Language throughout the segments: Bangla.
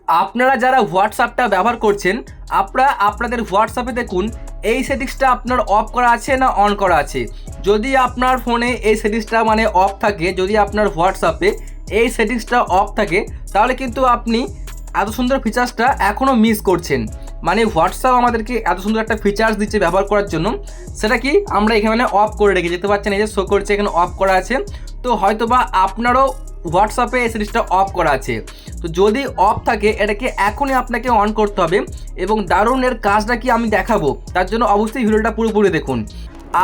আপনারা যারা হোয়াটসঅ্যাপটা ব্যবহার করছেন, আপনারা আপনাদের হোয়াটসঅ্যাপে দেখুন এই সেটিংসটা আপনার অফ করা আছে না অন করা আছে। যদি আপনার ফোনে এই সেটিংসটা মানে অফ থাকে, যদি আপনার হোয়াটসঅ্যাপে এই সেটিংসটা অফ থাকে, তাহলে কিন্তু আপনি এত সুন্দর ফিচার্সটা এখনও মিস করছেন। মানে হোয়াটসঅ্যাপ আমাদেরকে এত সুন্দর একটা ফিচার্স দিচ্ছে ব্যবহার করার জন্য, সেটা কি আমরা এখানে অফ করে রেখে যেতে পারছেন। এই যে শো করছে এখানে অফ করা আছে, তো হয়তোবা আপনারও হোয়াটসঅ্যাপে এই সেটিংসটা অফ করা আছে। তো যদি অফ থাকে এটাকে এখনই আপনাকে অন করতে হবে, এবং দারুণ এর কাজটা কি আমি দেখাবো, তার জন্য অবশ্যই ভিডিওটা পুরোপুরি দেখুন।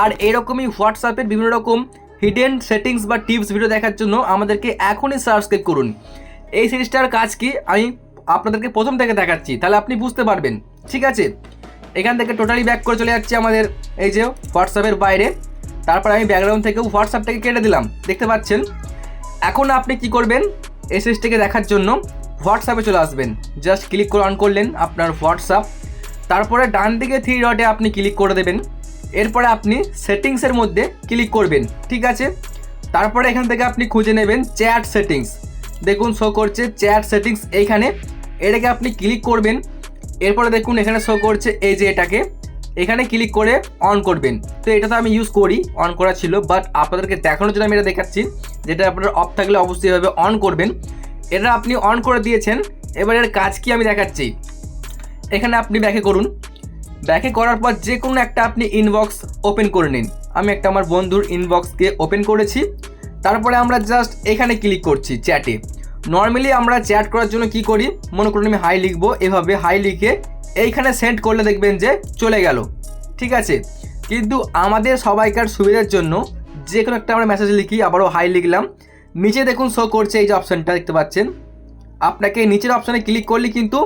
আর এরকমই হোয়াটসঅ্যাপের বিভিন্ন রকম হিডেন সেটিংস বা টিপস ভিডিও দেখার জন্য আমাদেরকে এখনই সাবস্ক্রাইব করুন। এই সিরিজটার কাজ কি আমি আপনাদেরকে প্রথম থেকে দেখাচ্ছি, তাহলে আপনি বুঝতে পারবেন। ঠিক আছে, এখান থেকে টোটালি ব্যাক করে চলে যাচ্ছি আমাদের এই যে হোয়াটসঅ্যাপের বাইরে। তারপর আমি ব্যাকগ্রাউন্ড থেকেও হোয়াটসঅ্যাপটাকে কেটে দিলাম, দেখতে পাচ্ছেন। এখন আপনি কি করবেন, এই সিরিজটাকে দেখার জন্য হোয়াটসঅ্যাপে চলে আসবেন। জাস্ট ক্লিক করে অন করলেন আপনার হোয়াটসঅ্যাপ, তারপরে ডান দিকে 3 ডটে আপনি ক্লিক করে দেবেন। এরপরে আপনি সেটিংসের মধ্যে ক্লিক করবেন, ঠিক আছে। তারপরে এখান থেকে আপনি খুঁজে নেবেন চ্যাট সেটিংস, দেখুন শো করছে চ্যাট সেটিংস, এইখানে এটাকে আপনি ক্লিক করবেন। এরপরে দেখুন এখানে শো করছে এই যে এটাকে, এখানে ক্লিক করে অন করবেন। তো এটা তো আমি ইউজ করি, অন করা ছিল, বাট আপনাদেরকে দেখানোর জন্য আমি এটা দেখাচ্ছি। যেটা আপনার অফ থাকলে অবশ্যই এভাবে অন করবেন। এটা আপনি অন করে দিয়েছেন, এবার এর কাজ কি আমি দেখাচ্ছি। এখানে আপনি ব্যাকে করুন, ব্যাকে করার পর যে কোনো একটা আপনি ইনবক্স ওপেন করে নিন। আমি একটা আমার বন্ধুর ইনবক্সকে ওপেন করেছি। তারপরে আমরা জাস্ট এখানে ক্লিক করছি চ্যাটে। নর্মালি আমরা চ্যাট করার জন্য কি করি, মনে করুন আমি হাই লিখবো, এভাবে হাই লিখে এইখানে সেন্ড করলে দেখবেন যে চলে গেল, ঠিক আছে। কিন্তু আমাদের সবাইকার সুবিধার জন্য যে কোনো একটা আমরা মেসেজ লিখি, আবারও হাই লিখলাম, নিচে দেখুন শো করছে এই যে অপশানটা দেখতে পাচ্ছেন। আপনাকে নিচের অপশানে ক্লিক করলে কিন্তু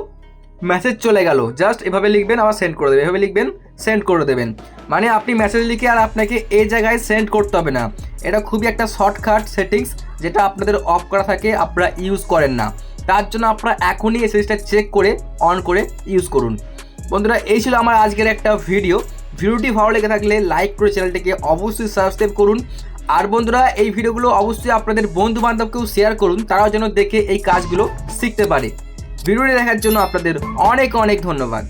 মেসেজ চলে গেল। জাস্ট এভাবে লিখবেন, আবার সেন্ড করে দেবেন, এভাবে লিখবেন, সেন্ড করে দেবেন। মানে আপনি মেসেজ লিখে আর আপনাকে এই জায়গায় সেন্ড করতে হবে না। এটা খুবই একটা শর্টকাট সেটিংস, যেটা আপনাদের অফ করা থাকে, আপনারা ইউজ করেন না। তার জন্য আপনারা এখনই এই সেটিংসটা চেক করে অন করে ইউজ করুন। বন্ধুরা, এই ছিল আমার আজকের একটা ভিডিওটি ভালো লেগে থাকলে লাইক করে চ্যানেলটিকে অবশ্যই সাবস্ক্রাইব করুন। আর বন্ধুরা, এই ভিডিওগুলো অবশ্যই আপনাদের বন্ধু বান্ধবকেও শেয়ার করুন, তারাও যেন দেখে এই কাজগুলো শিখতে পারে। ভিডিওটি দেখার জন্য আপনাদের অনেক অনেক ধন্যবাদ।